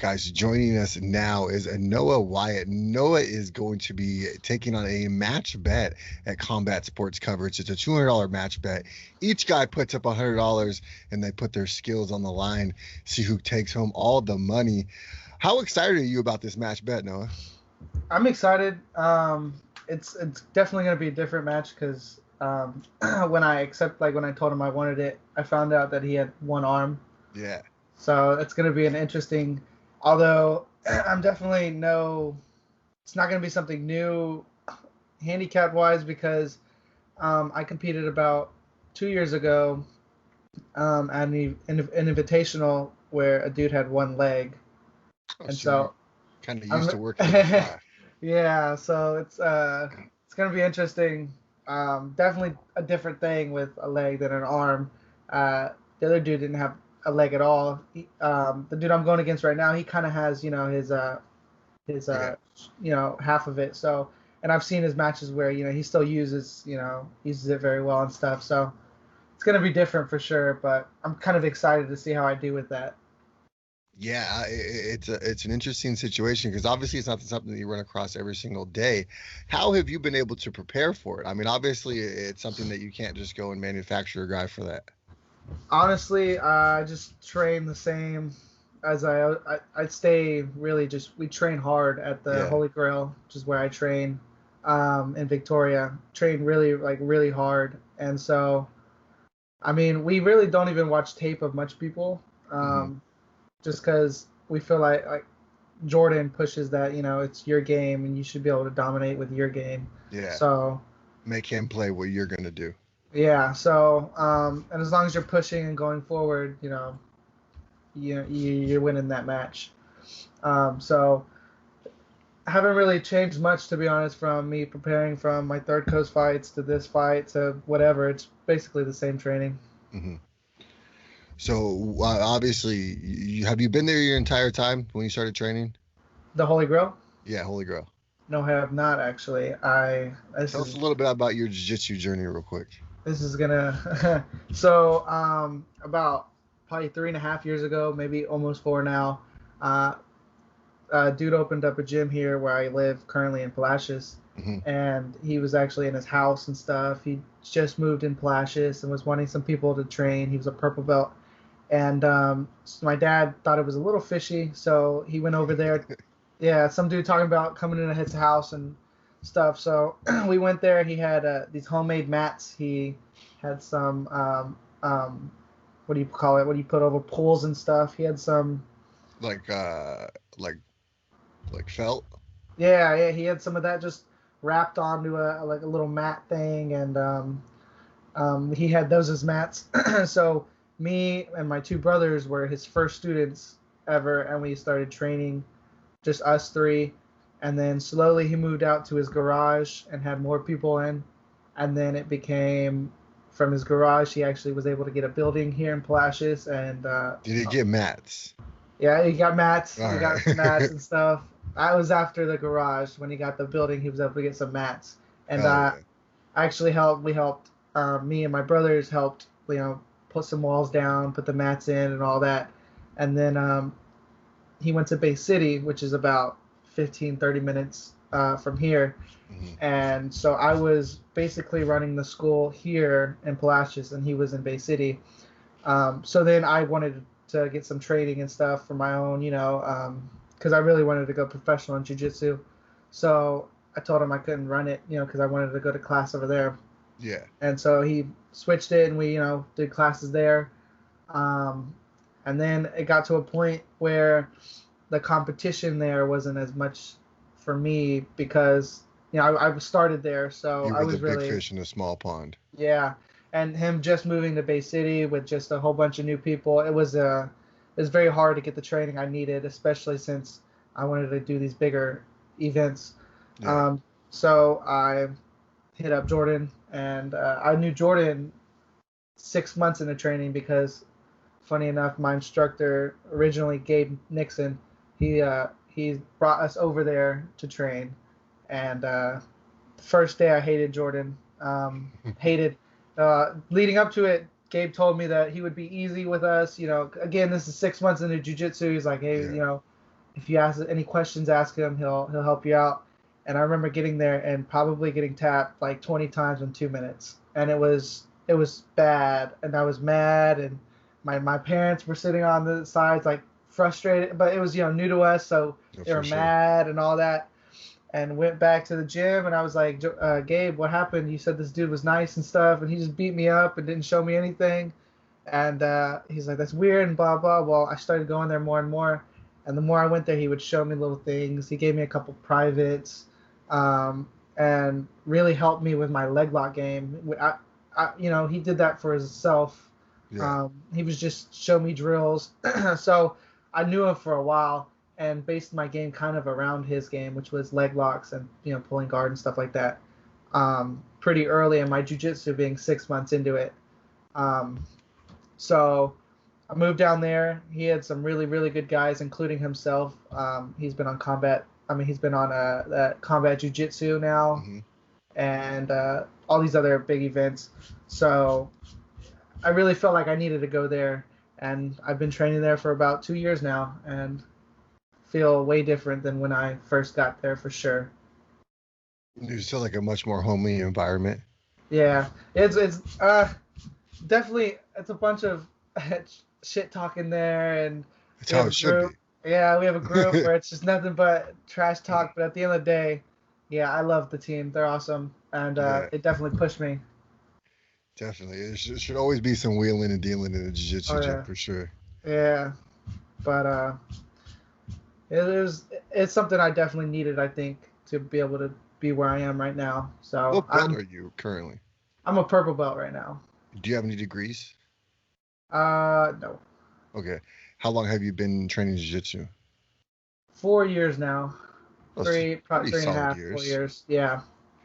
Guys, joining us now is Noah Wyatt. Noah is going to be taking on a match bet at Combat Sports Coverage. It's a $200 match bet. Each guy puts up $100 and they put their skills on the line, see who takes home all the money. How excited are you about this match bet, Noah? I'm excited. It's definitely going to be a different match because when I told him I wanted it, I found out that he had one arm. Yeah. So it's going to be an interesting. Although I'm definitely it's not going to be something new, handicap wise, because I competed about 2 years ago at an invitational where a dude had one leg, and so kind of used to working in the track. Yeah, so it's going to be interesting. Definitely a different thing with a leg than an arm. The other dude didn't have a leg at all. The dude I'm going against right now, he kind of has, his half of it. So, and I've seen his matches where, he still uses it very well and stuff. So it's going to be different for sure, but I'm kind of excited to see how I do with that. Yeah, it's an interesting situation because obviously it's not something that you run across every single day. How have you been able to prepare for it? I mean, obviously it's something that you can't just go and manufacture a guy for that. Honestly, I just train the same as I stay really we train hard at the Holy Grail, which is where I train in Victoria. Train really hard, and so I mean we really don't even watch tape of much people, just because we feel like Jordan pushes that it's your game and you should be able to dominate with your game. Yeah. So make him play what you're gonna do. Yeah, so and as long as you're pushing and going forward, you're winning that match. So I haven't really changed much, to be honest, from me preparing from my Third Coast fights to this fight to whatever. It's basically the same training. Mm-hmm. So obviously, have you been there your entire time when you started training? The Holy Grail? Yeah, Holy Grail. No, I have not actually. Tell us a little bit about your jiu-jitsu journey real quick. This is gonna so about probably 3.5 years ago, maybe almost 4 now, dude opened up a gym here where I live currently in Palacios, and he was actually in his house and stuff. He just moved in Palacios and was wanting some people to train. He was a purple belt, and so my dad thought it was a little fishy, so he went over there. Yeah, some dude talking about coming into his house and stuff. So we went there. He had these homemade mats. He had some what do you call it? What do you put over pools and stuff? He had some like felt. Yeah. He had some of that just wrapped onto a little mat thing, and he had those as mats. So me and my two brothers were his first students ever, and we started training, just us three. And then slowly he moved out to his garage and had more people in. And then it became, from his garage, he actually was able to get a building here in Palacios. And did he get mats? Yeah, he got mats. All he got mats and stuff. I was after the garage. When he got the building, he was able to get some mats. And actually helped. We helped. Me and my brothers helped. Put some walls down, put the mats in, and all that. And then he went to Bay City, which is about 15-30 minutes from here. And so I was basically running the school here in Palacios, and he was in Bay City. So then I wanted to get some training and stuff for my own, because I really wanted to go professional in jiu-jitsu. So I told him I couldn't run it, because I wanted to go to class over there. Yeah. And so he switched it, and we, did classes there. And then it got to a point where the competition there wasn't as much for me because I started there, so you were I was the really big fish in a small pond. Yeah, and him just moving to Bay City with just a whole bunch of new people, it was very hard to get the training I needed, especially since I wanted to do these bigger events. Yeah. So I hit up Jordan, and I knew Jordan 6 months into training because, funny enough, my instructor originally, Gabe Nixon, he brought us over there to train, and the first day I hated Jordan. Leading up to it, Gabe told me that he would be easy with us. Again, this is 6 months into jiu-jitsu. He's like, hey, if you ask any questions, ask him. He'll help you out. And I remember getting there and probably getting tapped like 20 times in 2 minutes, and it was bad, and I was mad, and my parents were sitting on the sides like frustrated, but it was new to us, so Yeah, they for were sure. mad and all that. And went back to the gym, and I was like, Gabe, what happened? You said this dude was nice and stuff, and he just beat me up and didn't show me anything. And he's like, that's weird and blah blah. Well, I started going there more and more, and the more I went there, he would show me little things. He gave me a couple privates, and really helped me with my leg lock game. He did that for himself. Yeah. He was just show me drills, so I knew him for a while and based my game kind of around his game, which was leg locks and pulling guard and stuff like that. Pretty early in my jujitsu, being 6 months into it. Um, so I moved down there. He had some really, really good guys, including himself. He's been on combat. I mean, he's been on that combat jujitsu now, Hmm. and all these other big events. So I really felt like I needed to go there, and I've been training there for about 2 years now, and feel way different than when I first got there for sure. It's still like a much more homely environment. Yeah, it's definitely it's a bunch of shit talking there, and That's we how have a it should group. be. Yeah, we have a group where it's just nothing but trash talk. But at the end of the day, yeah, I love the team. They're awesome, and Yeah, it definitely pushed me. definitely. Should always be some wheeling and dealing in the jiu-jitsu Oh gym yeah, for sure. yeah. But it's something I definitely needed. I think to be able to be where I am right now. So What belt I'm are you currently? I'm a purple belt right now. Do you have any degrees? No. Okay. How long have you been training jiu-jitsu? 4 years now. Those Probably pretty three and a solid half, four years. years. Yeah,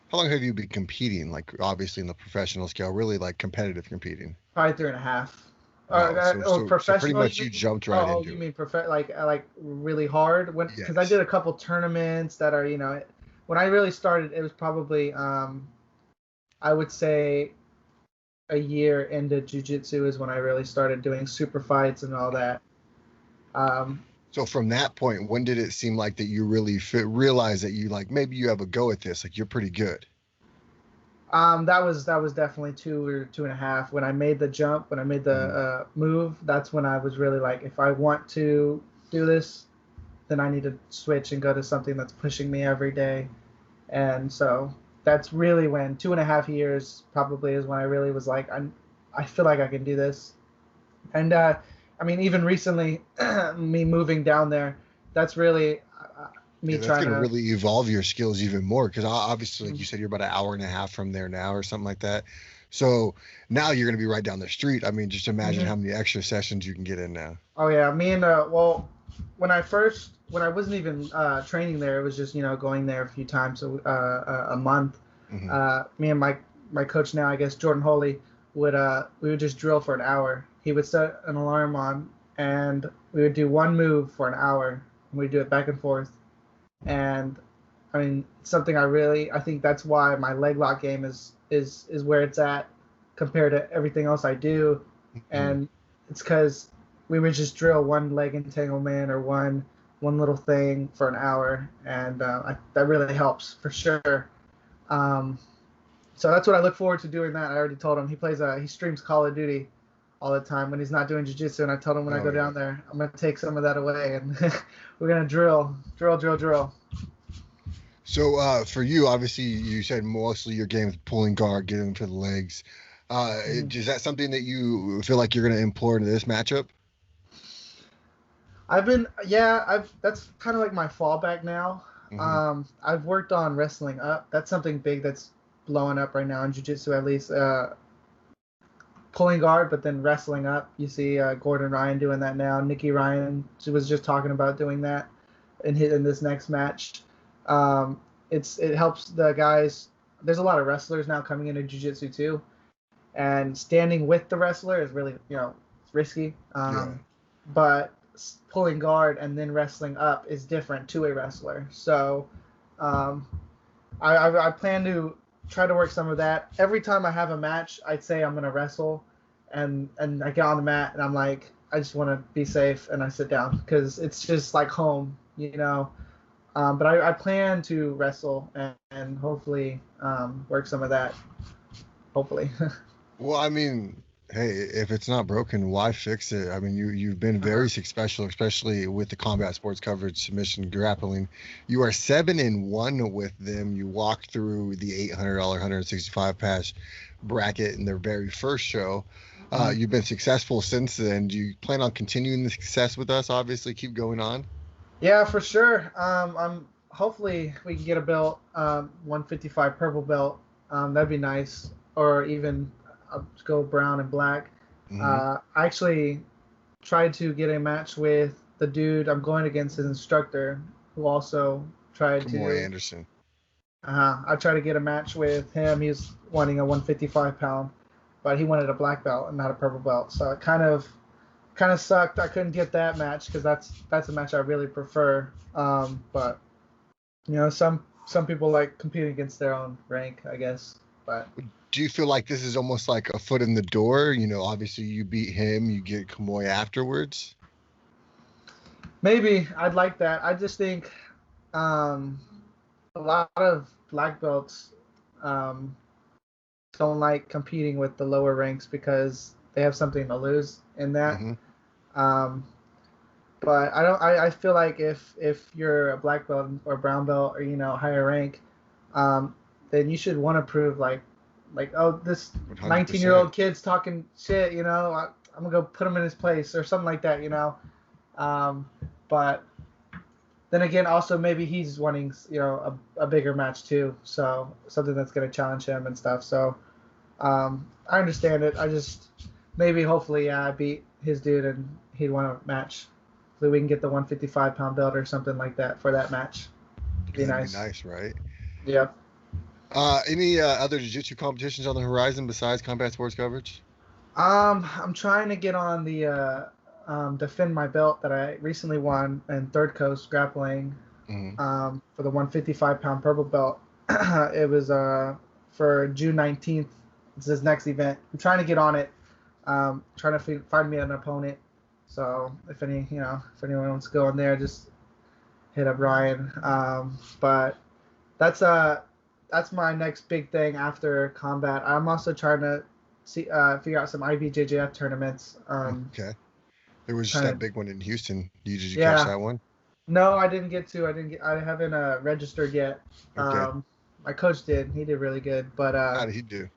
How long have you been competing? Like obviously in the professional scale, really like competitive competing. probably 3.5. Wow. Or So pretty professional, you much mean? you jumped right Oh, into you it. mean like really hard? Because I Yes. did a couple tournaments that are when I really started, it was probably I would say a year into jujitsu is when I really started doing super fights and all that. Um, So from that point, when did it seem like that you really realize that you like maybe you have a go at this, like you're pretty good? that was definitely 2 or 2.5. When I made the jump, when I made the Hmm. move, that's when I was really like, if I want to do this, then I need to switch and go to something that's pushing me every day. And so that's really when 2.5 years probably is when I really was like, I feel like I can do this. And I mean, even recently, me moving down there, that's really me Yeah, that's trying gonna to. really evolve your skills even more because obviously, like you Mm, said, you're about an hour and a half from there now or something like that. So now you're gonna be right down the street. I mean, just imagine mhm. how many extra sessions you can get in now. Oh yeah, me and well, when I wasn't even training there, it was just going there a few times a month. Hmm. Me and my coach now, I guess Jordan Holy, would we would just drill for an hour. He would set an alarm on, and we would do one move for an hour, and we'd do it back and forth. And I mean, something I think that's why my leg lock game is where it's at compared to everything else I do, Hmm. and it's because we would just drill one leg entanglement or one little thing for an hour, and that really helps for sure. Um, so that's what I look forward to doing. That I already told him he streams Call of Duty all the time when he's not doing jiu-jitsu, and I told him when I Oh go yeah. down there I'm gonna take some of that away, and we're gonna drill. So for you, obviously, you said mostly your game is pulling guard, getting to the legs. Mhm. Is that something that you feel like you're gonna employ into this matchup? I've that's kind of like my fallback now. Hmm. I've worked on wrestling up. That's something big that's blowing up right now in jiu-jitsu at least. Pulling guard, but then wrestling up. You see Gordon Ryan doing that now. Nikki Ryan, she was just talking about doing that in this next match. Um, it helps the guys. There's a lot of wrestlers now coming into jiu-jitsu too, and standing with the wrestler is really it's risky. Yeah. But pulling guard and then wrestling up is different to a wrestler. So um, I plan to try to work some of that. Every time I have a match, I'd say I'm gonna wrestle, and I get on the mat and I'm like, I just want to be safe, and I sit down because it's just like home. you know. But I plan to wrestle and hopefully work some of that. Hopefully. Well, I mean, hey, if it's not broken, why fix it? I mean, you've been Uh-huh. very successful, especially with the combat sports coverage, submission, grappling. You are 7-1 with them. You walked through the $800, 165 pass bracket in their very first show. Mhm. You've been successful since then. Do you plan on continuing the success with us? Obviously, keep going on. Yeah, for sure. I'm hopefully we can get a belt, 155 purple belt. That'd be nice, or even go brown and black. Hmm. I actually tried to get a match with the dude I'm going against, his instructor, who also tried Kamoy to. Anderson. I tried to get a match with him. He's wanting a 155 pound, but he wanted a black belt and not a purple belt. So it kind of sucked. I couldn't get that match because that's a match I really prefer. But some people like competing against their own rank, I guess. But Do you feel like this is almost like a foot in the door? Obviously you beat him, you get Kamoy afterwards. maybe I'd like that. I just think um, a lot of black belts um, don't like competing with the lower ranks because they have something to lose in that. Hmm. Um, but I don't. I feel like if you're a black belt or brown belt or higher rank, um, then you should want to prove like oh this 19-year-old 100%. kid's talking shit. I'm gonna go put him in his place or something like that. Um, but then again, also maybe he's wanting a bigger match too. So something that's gonna challenge him and stuff. So I understand it. I just maybe hopefully I beat his dude and he'd want to match so we can get the 155-pound belt or something like that for that match. Be That'd be nice. nice, right? Yeah. Any other jiu-jitsu competitions on the horizon besides combat sports coverage? I'm trying to get on the defend my belt that I recently won in Third Coast grappling Hmm. for the 155-pound purple belt. It was for June 19th. It's his next event. I'm trying to get on it. Trying to find me an opponent. So if anyone wants to go in there, just hit up Ryan. But that's that's my next big thing after combat. I'm also trying to figure out some IBJJF tournaments. Okay. There was just that Trying to big one in Houston. Did you catch yeah. that one? No, I didn't get to. I haven't registered yet. Okay. My coach did. He did really good, but How did he do?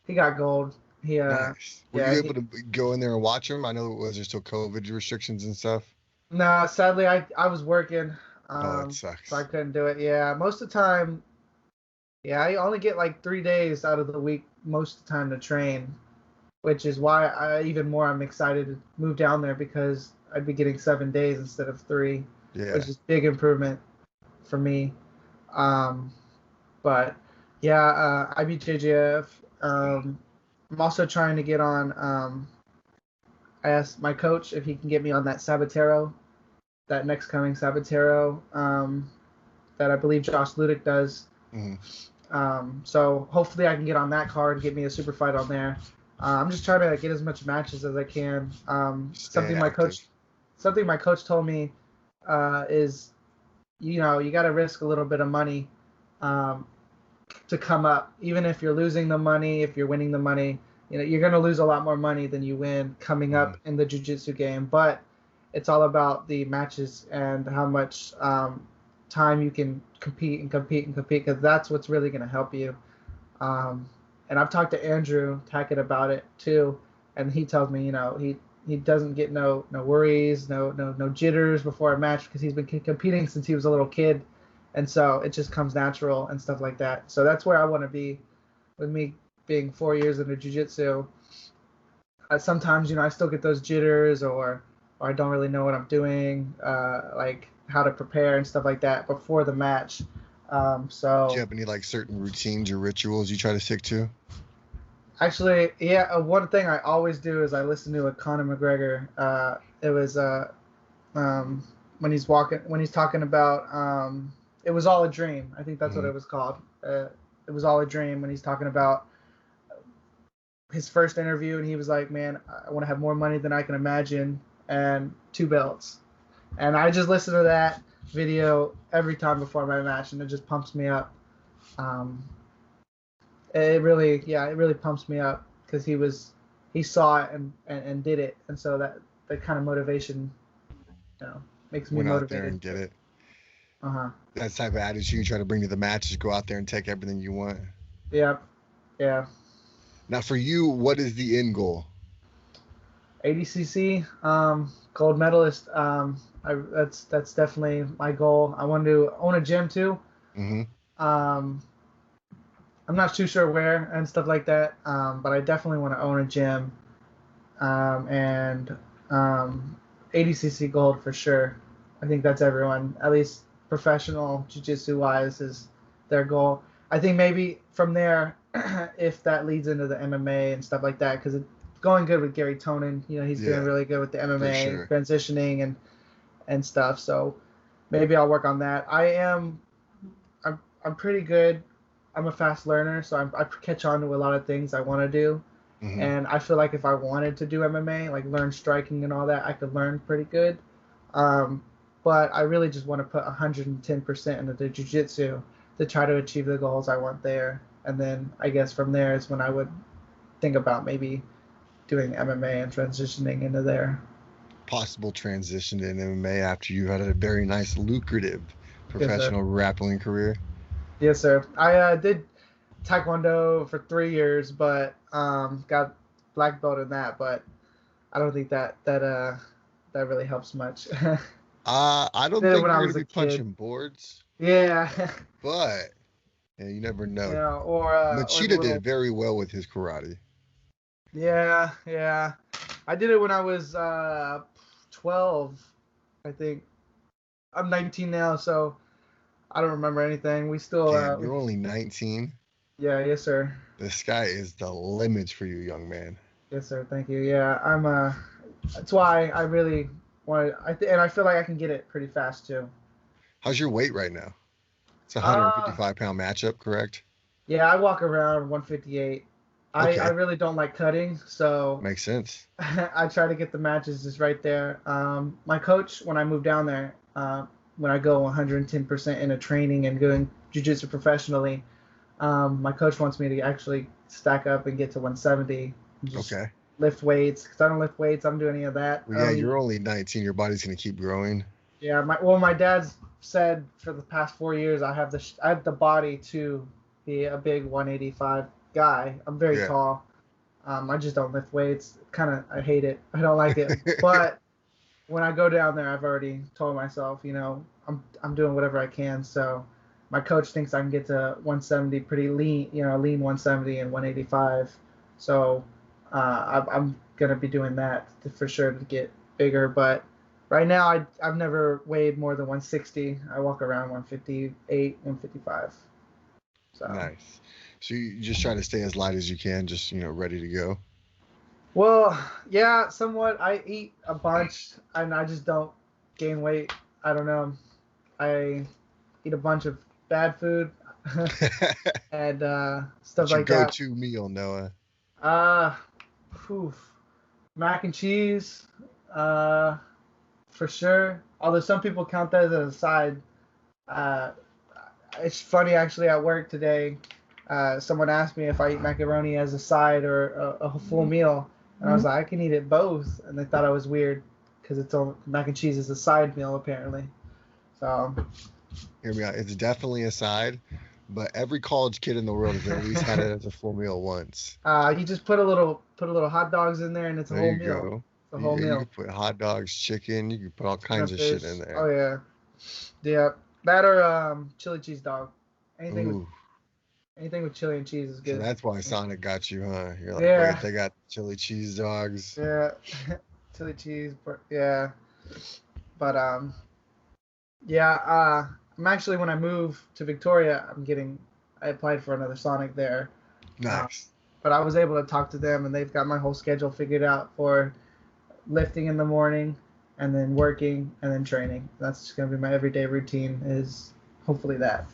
he got gold. He Nice. Were you yeah, able to go in there and watch him? I know it was there still COVID restrictions and stuff. no, sadly I was working, Oh, it so I sucks. couldn't do it. Yeah, most of the time, yeah, I only get like 3 days out of the week most of the time to train, which is why I'm excited to move down there because I'd be getting 7 days instead of three, Yeah. which is big improvement for me. Um, but yeah, IBJJF. I'm also trying to get on. I asked my coach if he can get me on that Sabatero, that next coming Sabatero that I believe Josh Ludick does. Hmm. So hopefully I can get on that card and get me a super fight on there. I'm just trying to get as much matches as I can. Staying active. Something my coach told me is, you got to risk a little bit of money um, to come up, even if you're losing the money, if you're winning the money. You're gonna lose a lot more money than you win coming Hmm. up in the jiu-jitsu game. But it's all about the matches and how much time you can compete and compete and compete, because that's what's really gonna help you. Um, and I've talked to Andrew Tackett about it too, and he tells me, he doesn't get no worries, no jitters before a match because he's been competing since he was a little kid, and so it just comes natural and stuff like that. So that's where I want to be with me being 4 years into jiu-jitsu. Sometimes I still get those jitters or I don't really know what I'm doing, like how to prepare and stuff like that before the match. Do you So have any like certain routines or rituals you try to stick to? actually, yeah, one thing I always do is I listen to a Conor McGregor. It was um, when he's talking about it was all a dream. I think that's what Hmm. it was called. It was all a dream when he's talking about his first interview, and he was like, "Man, I want to have more money than I can imagine and two belts." And I just listened to that. video every time before my match, and it just pumps me up. Um, it really pumps me up because he saw it and did it, and so that kind of motivation, makes me Went out there motivated. and did it. Uh-huh. That type of attitude you try to bring to the match is go out there and take everything you want. Yeah. Yeah. Now, for you, what is the end goal? ADCC, gold medalist. That's definitely my goal. I want to own a gym too. Mm-hmm. Um, I'm not too sure where and stuff like that. But I definitely want to own a gym. And ADCC gold for sure. I think that's everyone, at least professional jiu-jitsu wise, is their goal. I think maybe from there, if that leads into the MMA and stuff like that, because it's going good with Gary Tonin. He's doing really good with the MMA sure. transitioning and stuff. So maybe I'll work on that. I'm pretty good. I'm a fast learner, so I catch on to a lot of things I want to do. Mm-hmm. And I feel like if I wanted to do MMA, like learn striking and all that, I could learn pretty good. But I really just want to put 110% into the jiu-jitsu to try to achieve the goals I want there. And then I guess from there is when I would think about maybe doing MMA and transitioning into there. Possible transition to MMA after you had a very nice, lucrative professional grappling career. Yes, sir. I did Taekwondo for 3 years, but got black belt in that. But I don't think that really helps much. I don't think you're gonna be punching boards. Yeah. But you never know. Yeah, or Machida did very well with his karate. Yeah. I did it when I was 12, I think. I'm 19 now, so I don't remember anything. We still. Damn, you're only 19. Yeah, yes, sir. The sky is the limit for you, young man. Yes, sir. Thank you. Yeah, I'm. That's why I really want to. And I feel like I can get it pretty fast too. How's your weight right now? It's a 155-pound matchup, correct? Yeah, I walk around 158. Okay. I really don't like cutting, so makes sense. I try to get the matches just right there. My coach, when I moved down there, when I go 110% into training and doing jiu-jitsu professionally, my coach wants me to actually stack up and get to 170. Just lift weights, because I don't lift weights. I don't do any of that. Well, yeah, you're only 19. Your body's going to keep growing. Yeah, my dad's said for the past 4 years I have the body to be a big 185 guy. I'm very tall. I just don't lift weights. I hate it. I don't like it. But when I go down there, I've already told myself, I'm doing whatever I can. So my coach thinks I can get to 170 pretty lean, lean 170 and 185. So I'm gonna be doing that for sure to get bigger. But right now, I've never weighed more than 160. I walk around 158, 155. So nice. So you just try to stay as light as you can, just ready to go. Well, yeah, somewhat. I eat a bunch, and I just don't gain weight. I don't know. I eat a bunch of bad food and stuff like that. What's your go-to meal, Noah? Mac and cheese, for sure. Although some people count that as a side. It's funny, actually, at work today, someone asked me if I eat macaroni as a side or a full meal. And I was like, I can eat it both. And they thought I was weird because mac and cheese is a side meal, apparently. So. Hear me out. It's definitely a side, but every college kid in the world has at least had it as a full meal once. You just put a little hot dogs in there, and it's a whole meal. Go. It's a whole meal. You can put hot dogs, chicken. You can put all kinds of shit in there. Oh yeah. Yeah. That or chili cheese dog. Anything with chili and cheese is good. So that's why Sonic got you, huh? You're like, wait, they got chili cheese dogs. Yeah. Chili cheese, yeah. But I'm actually, when I move to Victoria, I applied for another Sonic there. Nice. But I was able to talk to them, and they've got my whole schedule figured out for lifting in the morning, and then working, and then training. That's just going to be my everyday routine, is hopefully that.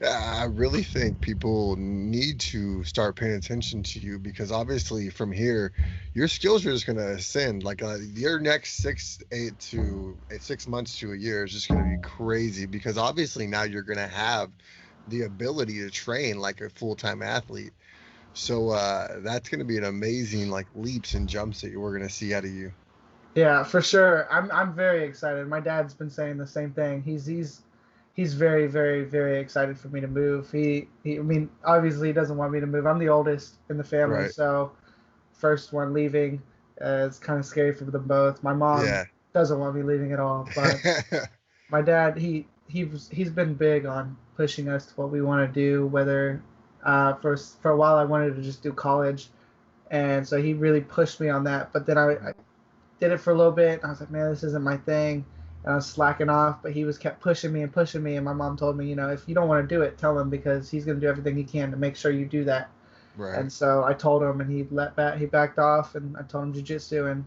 I really think people need to start paying attention to you because obviously from here, your skills are just going to ascend. Like your next 6 months to a year is just going to be crazy because obviously now you're going to have the ability to train like a full-time athlete. So that's going to be an amazing like leaps and jumps that we're going to see out of you. Yeah, for sure. I'm very excited. My dad's been saying the same thing. He's very, very, very excited for me to move. I mean, obviously he doesn't want me to move. I'm the oldest in the family, Right. so first one leaving, it's kind of scary for them both. My mom Yeah. doesn't want me leaving at all, but my dad, he's been big on pushing us to what we want to do. Whether for a while I wanted to just do college, and so he really pushed me on that. But then I did it for a little bit, and I was like, man, this isn't my thing. And I was slacking off, but he was kept pushing me and pushing me. And my mom told me, if you don't want to do it, tell him because he's going to do everything he can to make sure you do that. Right. And so I told him, and he backed off, and I told him jujitsu, and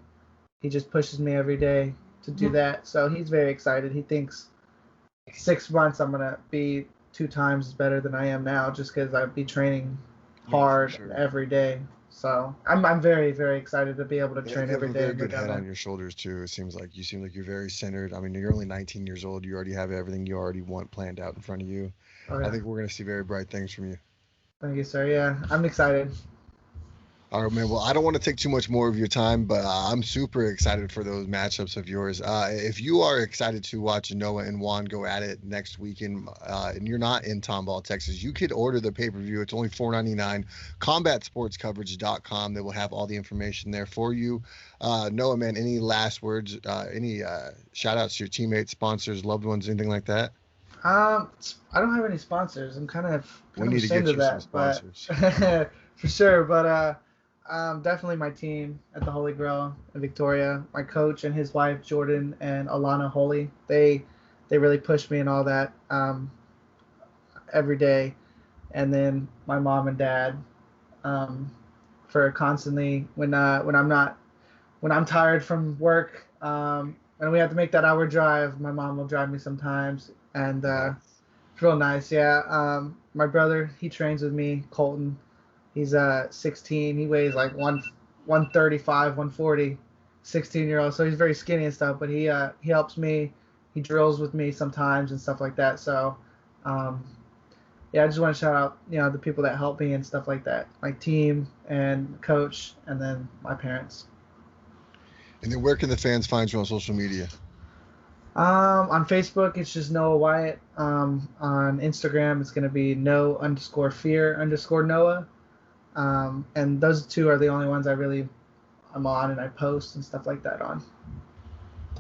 he just pushes me every day to do that. So he's very excited. He thinks 6 months I'm gonna be 2 times better than I am now, just because I'd be training No, for hard sure. every day. So I'm very, very excited to be able to Yeah, train you have every a day very and go good down head on there. your shoulders too. It seems like you seem like you're very centered. I mean, you're only 19 years old. You already have everything you already want planned out in front of you. Oh I yeah, think we're gonna see very bright things from you. thank you, sir. Yeah, I'm excited. All right, man. Well, I don't want to take too much more of your time, but I'm super excited for those matchups of yours. If you are excited to watch Noah and Juan go at it next weekend, and you're not in Tomball, Texas, you could order the pay per view. It's only $4.99. CombatSportsCoverage.com. They will have all the information there for you. Noah, man, any last words? Any shout outs to your teammates, sponsors, loved ones, anything like that? I don't have any sponsors. I'm We kind of need to ashamed get of you some that, but sponsors. for sure. But definitely my team at the Holy Grail in Victoria. My coach and his wife Jordan and Alana Holy. They really push me and all that every day. And then my mom and dad um, for constantly when I'm tired from work and we have to make that hour drive. My mom will drive me sometimes, and Nice. it's real nice. Yeah. My brother, he trains with me, Colton. He's 16. He weighs like 135, 140. 16-year old. So he's very skinny and stuff, but he helps me. He drills with me sometimes and stuff like that. So um, yeah, I just want to shout out, the people that help me and stuff like that, my team and coach, and then my parents. And then where can the fans find you on social media? On Facebook, it's just Noah Wyatt. On Instagram, it's gonna be no_fear_Noah. And those two are the only ones I'm on and I post and stuff like that on.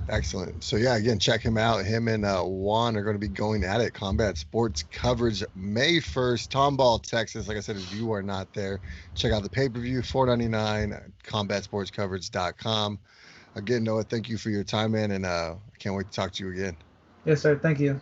Excellent. So yeah, again, check him out. Him and Juan are going to be going at it. Combat Sports Coverage May 1st, Tomball, Texas. Like I said, if you are not there, check out the pay-per-view, $4.99, CombatSportsCoverage.com. Again, Noah, thank you for your time, man, and I can't wait to talk to you again. Yes, sir. Thank you.